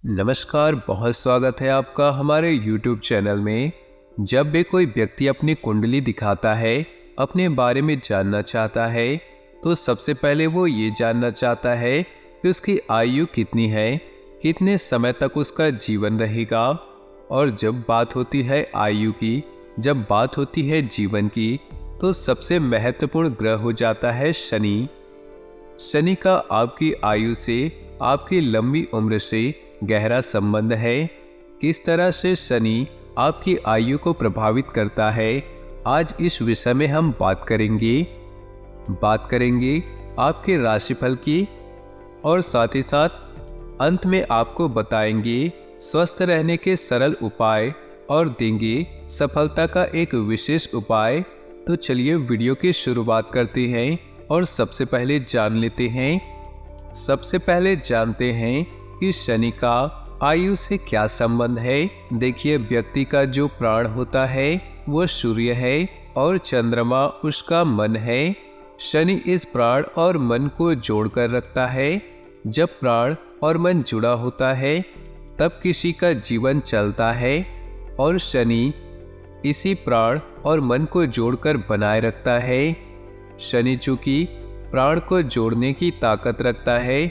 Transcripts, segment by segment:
नमस्कार, बहुत स्वागत है आपका हमारे YouTube चैनल में। जब भी कोई व्यक्ति अपनी कुंडली दिखाता है, अपने बारे में जानना चाहता है, तो सबसे पहले वो ये जानना चाहता है कि उसकी आयु कितनी है, कितने समय तक उसका जीवन रहेगा। और जब बात होती है आयु की, जब बात होती है जीवन की, तो सबसे महत्वपूर्ण ग्रह हो जाता है शनि। शनि का आपकी आयु से, आपकी लंबी उम्र से गहरा संबंध है। किस तरह से शनि आपकी आयु को प्रभावित करता है, आज इस विषय में हम बात करेंगे आपके राशिफल की, और साथ ही साथ अंत में आपको बताएंगे स्वस्थ रहने के सरल उपाय और देंगे सफलता का एक विशेष उपाय। तो चलिए वीडियो की शुरुआत करते हैं और सबसे पहले जानते हैं कि शनि का आयु से क्या संबंध है। देखिए, व्यक्ति का जो प्राण होता है वो सूर्य है और चंद्रमा उसका मन है। शनि इस प्राण और मन को जोड़कर रखता है। जब प्राण और मन जुड़ा होता है तब किसी का जीवन चलता है, और शनि इसी प्राण और मन को जोड़कर बनाए रखता है। शनि चूंकि प्राण को जोड़ने की ताकत रखता है,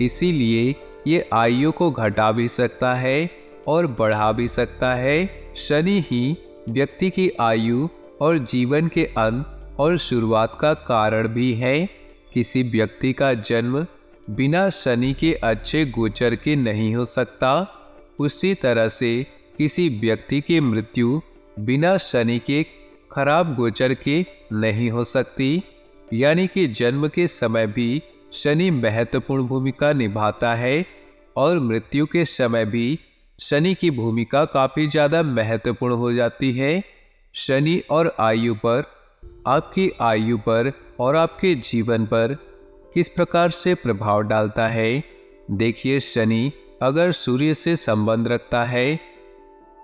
इसीलिए ये आयु को घटा भी सकता है और बढ़ा भी सकता है। शनि ही व्यक्ति की आयु और जीवन के अंत और शुरुआत का कारण भी है। किसी व्यक्ति का जन्म बिना शनि के अच्छे गोचर के नहीं हो सकता। उसी तरह से किसी व्यक्ति की मृत्यु बिना शनि के खराब गोचर के नहीं हो सकती। यानी कि जन्म के समय भी शनि महत्वपूर्ण भूमिका निभाता है, और मृत्यु के समय भी शनि की भूमिका काफ़ी ज़्यादा महत्वपूर्ण हो जाती है। शनि और आयु पर, आपकी आयु पर और आपके जीवन पर किस प्रकार से प्रभाव डालता है। देखिए, शनि अगर सूर्य से संबंध रखता है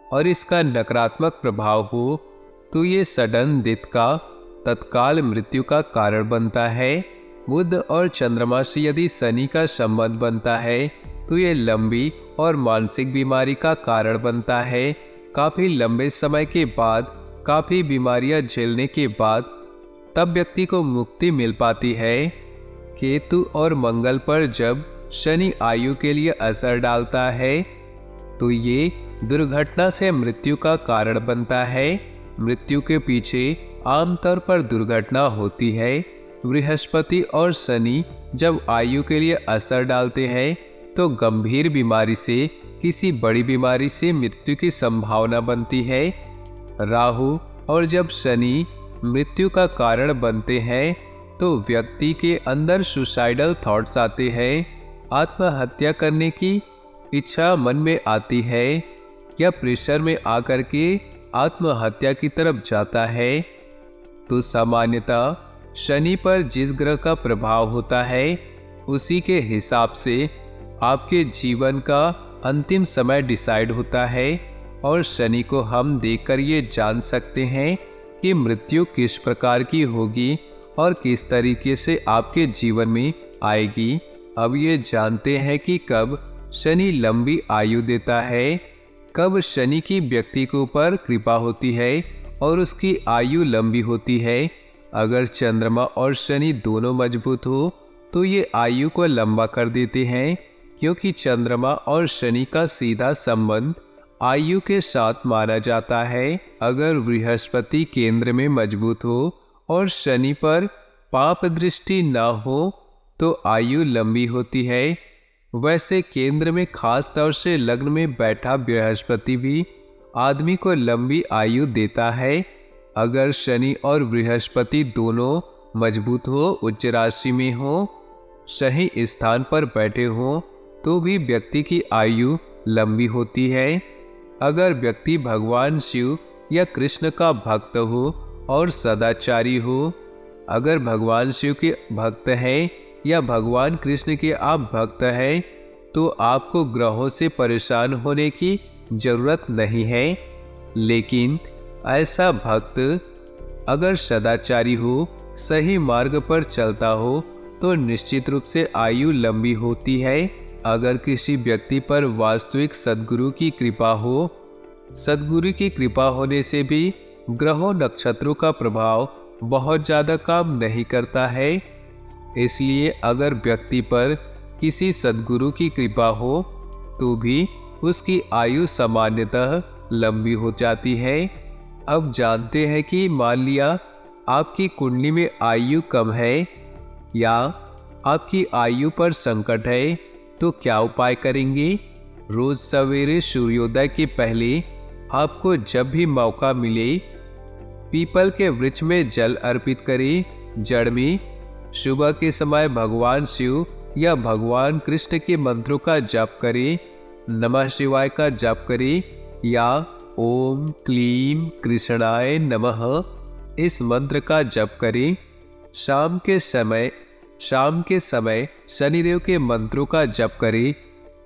और इसका नकारात्मक प्रभाव हो तो ये सडन डेथ का, तत्काल मृत्यु का कारण बनता है। बुध और चंद्रमा से यदि शनि का संबंध बनता है तो ये लंबी और मानसिक बीमारी का कारण बनता है। काफ़ी लंबे समय के बाद, काफ़ी बीमारियां झेलने के बाद तब व्यक्ति को मुक्ति मिल पाती है। केतु और मंगल पर जब शनि आयु के लिए असर डालता है तो ये दुर्घटना से मृत्यु का कारण बनता है। मृत्यु के पीछे आमतौर पर दुर्घटना होती है। बृहस्पति और शनि जब आयु के लिए असर डालते हैं तो गंभीर बीमारी से, किसी बड़ी बीमारी से मृत्यु की संभावना बनती है। राहु और जब शनि मृत्यु का कारण बनते हैं तो व्यक्ति के अंदर सुसाइडल थॉट्स आते हैं, आत्महत्या करने की इच्छा मन में आती है, या प्रेशर में आकर के आत्महत्या की तरफ जाता है। तो सामान्यतः शनि पर जिस ग्रह का प्रभाव होता है उसी के हिसाब से आपके जीवन का अंतिम समय डिसाइड होता है, और शनि को हम देखकर ये जान सकते हैं कि मृत्यु किस प्रकार की होगी और किस तरीके से आपके जीवन में आएगी। अब ये जानते हैं कि कब शनि लंबी आयु देता है, कब शनि की व्यक्ति के ऊपर कृपा होती है और उसकी आयु लंबी होती है। अगर चंद्रमा और शनि दोनों मजबूत हो तो ये आयु को लंबा कर देते हैं, क्योंकि चंद्रमा और शनि का सीधा संबंध आयु के साथ माना जाता है। अगर बृहस्पति केंद्र में मजबूत हो और शनि पर पाप दृष्टि न हो तो आयु लंबी होती है। वैसे केंद्र में खास तौर से लग्न में बैठा बृहस्पति भी आदमी को लंबी आयु देता है। अगर शनि और बृहस्पति दोनों मजबूत हो, उच्च राशि में हो, सही स्थान पर बैठे हो तो भी व्यक्ति की आयु लंबी होती है। अगर व्यक्ति भगवान शिव या कृष्ण का भक्त हो और सदाचारी हो, अगर भगवान शिव के भक्त हैं या भगवान कृष्ण के आप भक्त हैं तो आपको ग्रहों से परेशान होने की जरूरत नहीं है। लेकिन ऐसा भक्त अगर सदाचारी हो, सही मार्ग पर चलता हो तो निश्चित रूप से आयु लंबी होती है। अगर किसी व्यक्ति पर वास्तविक सद्गुरु की कृपा हो, सद्गुरु की कृपा होने से भी ग्रहों नक्षत्रों का प्रभाव बहुत ज़्यादा काम नहीं करता है। इसलिए अगर व्यक्ति पर किसी सद्गुरु की कृपा हो तो भी उसकी आयु सामान्यतः लंबी हो जाती है। अब जानते हैं कि मान लिया आपकी कुंडली में आयु कम है या आपकी आयु पर संकट है, तो क्या उपाय करेंगे? रोज सवेरे सूर्योदय के पहले आपको जब भी मौका मिले पीपल के वृक्ष में जल अर्पित करें। जड़ में सुबह के समय भगवान शिव या भगवान कृष्ण के मंत्रों का जप करें, नमः शिवाय का जप करें या ओम क्लीम कृष्णाय नमः इस मंत्र का जप करें। शाम के समय शनिदेव के मंत्रों का जप करें।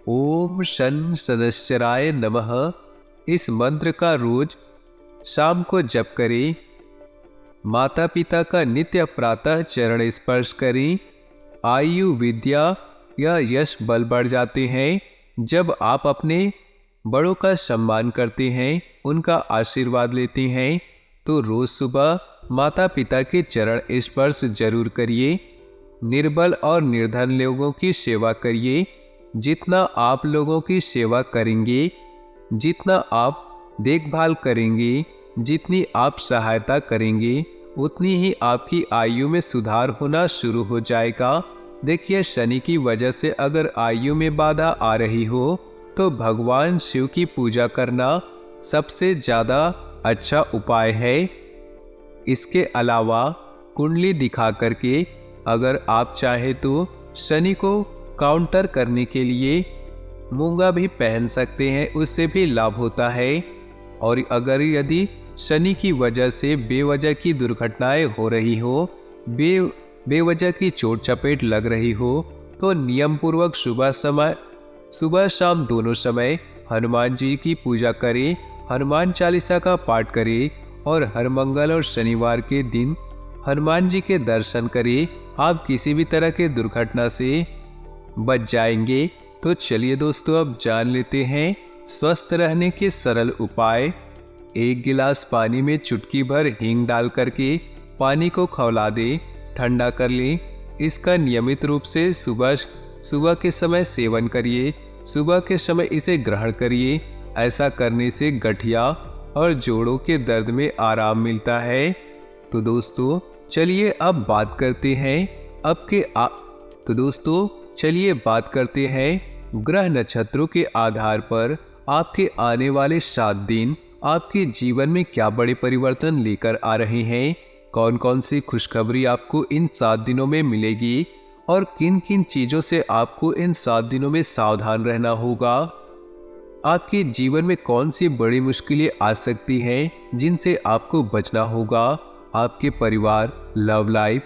ओम शन सदस्यराय नमः इस मंत्र का रोज शाम को जप करें। माता पिता का नित्य प्रातः चरण स्पर्श करें। आयु, विद्या या यश बल बढ़ जाते हैं जब आप अपने बड़ों का सम्मान करते हैं, उनका आशीर्वाद लेते हैं। तो रोज सुबह माता पिता के चरण स्पर्श जरूर करिए। निर्बल और निर्धन लोगों की सेवा करिए। जितना आप लोगों की सेवा करेंगे, जितना आप देखभाल करेंगे, जितनी आप सहायता करेंगे, उतनी ही आपकी आयु में सुधार होना शुरू हो जाएगा। देखिए, शनि की वजह से अगर आयु में बाधा आ रही हो तो भगवान शिव की पूजा करना सबसे ज़्यादा अच्छा उपाय है। इसके अलावा कुंडली दिखा करके अगर आप चाहे तो शनि को काउंटर करने के लिए मूंगा भी पहन सकते हैं, उससे भी लाभ होता है। और अगर यदि शनि की वजह से बेवजह की दुर्घटनाएं हो रही हो, बेवजह की चोट चपेट लग रही हो, तो नियम पूर्वक सुबह शाम दोनों समय हनुमान जी की पूजा करें, हनुमान चालीसा का पाठ करें और हर मंगल और शनिवार के दिन हनुमान जी के दर्शन करें। आप किसी भी तरह के दुर्घटना से बच जाएंगे। तो चलिए दोस्तों, अब जान लेते हैं स्वस्थ रहने के सरल उपाय। 1 गिलास पानी में चुटकी भर हींग डाल करके पानी को खौला दें, ठंडा कर लें। इसका नियमित रूप से सुबह के समय सेवन करिए। सुबह के समय इसे ग्रहण करिए। ऐसा करने से गठिया और जोड़ों के दर्द में आराम मिलता है। तो दोस्तों चलिए अब बात करते हैं ग्रह नक्षत्रों के आधार पर आपके आने वाले 7 दिन आपके जीवन में क्या बड़े परिवर्तन लेकर आ रहे हैं। कौन कौन सी खुशखबरी आपको इन 7 दिनों में मिलेगी और किन किन चीज़ों से आपको इन 7 दिनों में सावधान रहना होगा। आपके जीवन में कौन सी बड़ी मुश्किलें आ सकती हैं जिनसे आपको बचना होगा। आपके परिवार, लव लाइफ,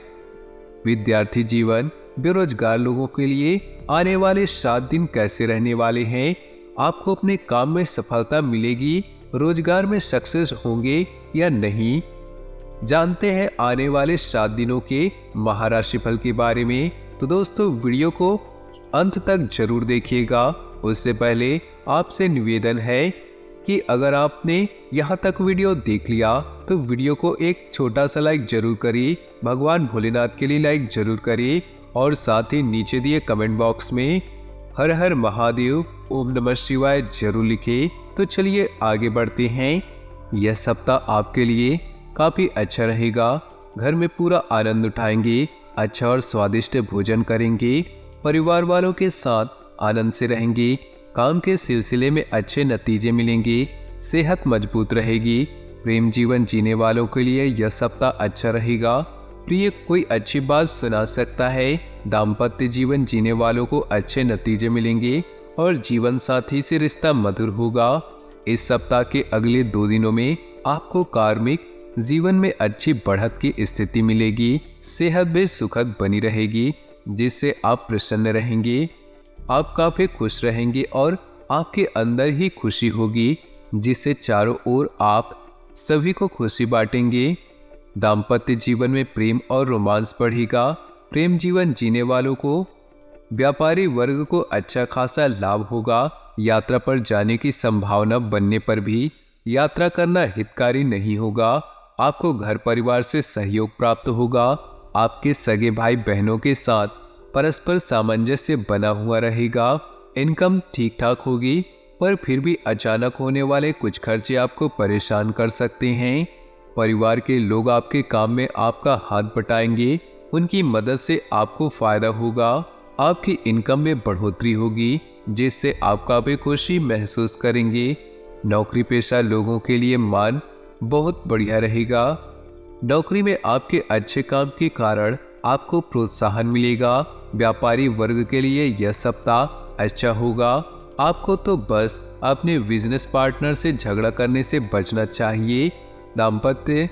विद्यार्थी जीवन, बेरोजगार लोगों के लिए आने वाले 7 दिन कैसे रहने वाले हैं। आपको अपने काम में सफलता मिलेगी, रोजगार में सक्सेस होंगे या नहीं। जानते हैं आने वाले 7 दिनों के महाराशिफल के बारे में। तो दोस्तों वीडियो को अंत तक जरूर देखिएगा। उससे पहले आपसे निवेदन है कि अगर आपने यहाँ तक वीडियो देख लिया तो वीडियो को एक छोटा सा लाइक जरूर करिए, भगवान भोलेनाथ के लिए लाइक जरूर करिए और साथ ही नीचे दिए कमेंट बॉक्स में हर हर महादेव, ओम नमः शिवाय जरूर लिखे। तो चलिए आगे बढ़ते हैं। यह सप्ताह आपके लिए काफ़ी अच्छा रहेगा। घर में पूरा आनंद उठाएंगे, अच्छा और स्वादिष्ट भोजन करेंगे, परिवार वालों के साथ आनंद से रहेंगे, काम के सिलसिले में अच्छे नतीजे मिलेंगे, सेहत मजबूत रहेगी। प्रेम जीवन जीने वालों के लिए यह सप्ताह अच्छा रहेगा। प्रिय कोई अच्छी बात सुना सकता है। दाम्पत्य जीवन जीने वालों को अच्छे नतीजे मिलेंगे और जीवन साथी से रिश्ता मधुर होगा। इस सप्ताह के अगले 2 दिनों में आपको कार्मिक जीवन में अच्छी बढ़त की स्थिति मिलेगी। सेहत भी सुखद बनी रहेगी जिससे आप प्रसन्न रहेंगे। आप काफी खुश रहेंगे और आपके अंदर ही खुशी होगी जिससे चारों ओर आप सभी को खुशी बांटेंगे। दाम्पत्य जीवन में प्रेम और रोमांस बढ़ेगा। प्रेम जीवन जीने वालों को व्यापारी वर्ग को अच्छा खासा लाभ होगा। यात्रा पर जाने की संभावना बनने पर भी यात्रा करना हितकारी नहीं होगा। आपको घर परिवार से सहयोग प्राप्त होगा। आपके सगे भाई बहनों के साथ परस्पर सामंजस्य बना हुआ रहेगा। इनकम ठीक ठाक होगी, पर फिर भी अचानक होने वाले कुछ खर्चे आपको परेशान कर सकते हैं। परिवार के लोग आपके काम में आपका हाथ बटाएंगे। उनकी मदद से आपको फायदा होगा। आपकी इनकम में बढ़ोतरी होगी, जिससे आप काफी खुशी महसूस करेंगे। नौकरी पेशा लोगों के लिए मान बहुत बढ़िया रहेगा। नौकरी में आपके अच्छे काम के कारण आपको प्रोत्साहन मिलेगा। व्यापारी वर्ग के लिए यह सप्ताह अच्छा होगा। आपको तो बस अपने बिजनेस पार्टनर से झगड़ा करने से बचना चाहिए। दाम्पत्य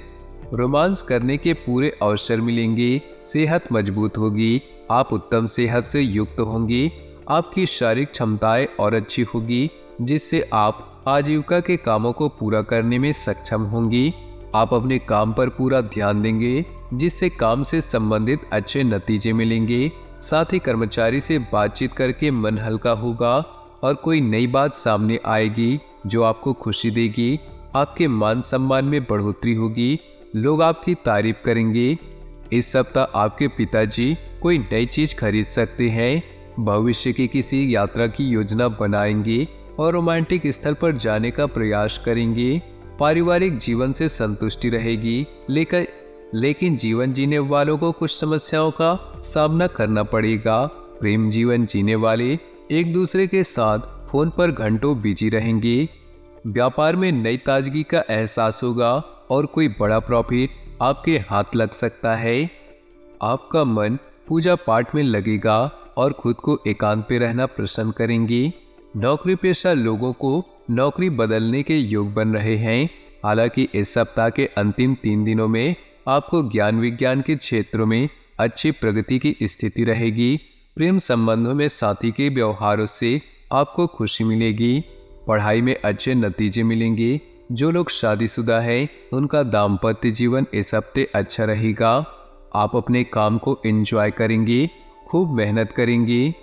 रोमांस करने के पूरे अवसर मिलेंगे। सेहत मजबूत होगी। आप उत्तम सेहत से युक्त होंगे। आपकी शारीरिक क्षमताएं और अच्छी होगी, जिससे आप आजीविका के कामों को पूरा करने में सक्षम होंगी। आप अपने काम पर पूरा ध्यान देंगे, जिससे काम से संबंधित अच्छे नतीजे मिलेंगे। साथ ही कर्मचारी से बातचीत करके मन हल्का होगा और कोई नई बात सामने आएगी जो आपको खुशी देगी। आपके मान सम्मान में बढ़ोतरी होगी। लोग आपकी तारीफ करेंगे। इस सप्ताह आपके पिताजी कोई नई चीज खरीद सकते हैं। भविष्य की किसी यात्रा की योजना बनाएंगे और रोमांटिक स्थल पर जाने का प्रयास करेंगे। पारिवारिक जीवन से संतुष्टि रहेगी, लेकिन जीवन जीने वालों को कुछ समस्याओं का सामना करना पड़ेगा। प्रेम जीवन जीने वाले एक दूसरे के साथ फोन पर घंटों बिजी रहेंगे। व्यापार में नई ताजगी का एहसास होगा और कोई बड़ा प्रॉफिट आपके हाथ लग सकता है। आपका मन पूजा पाठ में लगेगा और खुद को एकांत पे रहना पसंद करेंगे। नौकरी पेशा लोगों को नौकरी बदलने के योग बन रहे हैं। हालांकि इस सप्ताह के अंतिम 3 दिनों में आपको ज्ञान विज्ञान के क्षेत्रों में अच्छी प्रगति की स्थिति रहेगी। प्रेम संबंधों में साथी के व्यवहारों से आपको खुशी मिलेगी। पढ़ाई में अच्छे नतीजे मिलेंगे। जो लोग शादीशुदा हैं, उनका दाम्पत्य जीवन इस हफ्ते अच्छा रहेगा। आप अपने काम को एंजॉय करेंगे, खूब मेहनत करेंगे।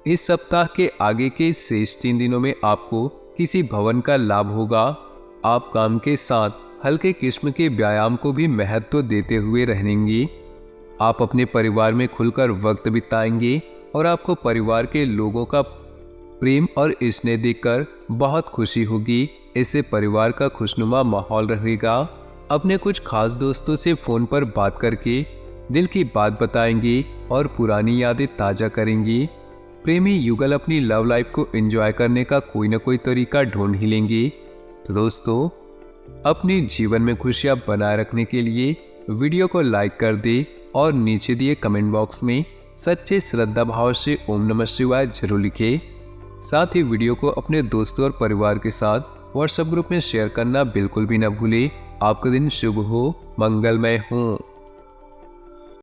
इस सप्ताह के आगे के शेष 3 दिनों में आपको किसी भवन का लाभ होगा। आप काम के साथ हल्के किस्म के व्यायाम को भी महत्व देते हुए रहेंगे। आप अपने परिवार में खुलकर वक्त बिताएंगे और आपको परिवार के लोगों का प्रेम और स्नेह देखकर बहुत खुशी होगी। इससे परिवार का खुशनुमा माहौल रहेगा। अपने कुछ खास दोस्तों से फोन पर बात करके दिल की बात बताएंगे और पुरानी यादें ताजा करेंगी। प्रेमी युगल अपनी लव लाइफ को एंजॉय करने का कोई ना कोई तरीका ढूंढ ही लेंगे। तो दोस्तों, अपने जीवन में खुशियां बनाए रखने के लिए वीडियो को लाइक कर दे और नीचे दिए कमेंट बॉक्स में सच्चे श्रद्धा भाव से ओम नमः शिवाय जरूर लिखें। साथ ही वीडियो को अपने दोस्तों और परिवार के साथ व्हाट्सएप ग्रुप में शेयर करना बिल्कुल भी न भूलें। आपका दिन शुभ हो, मंगलमय हो।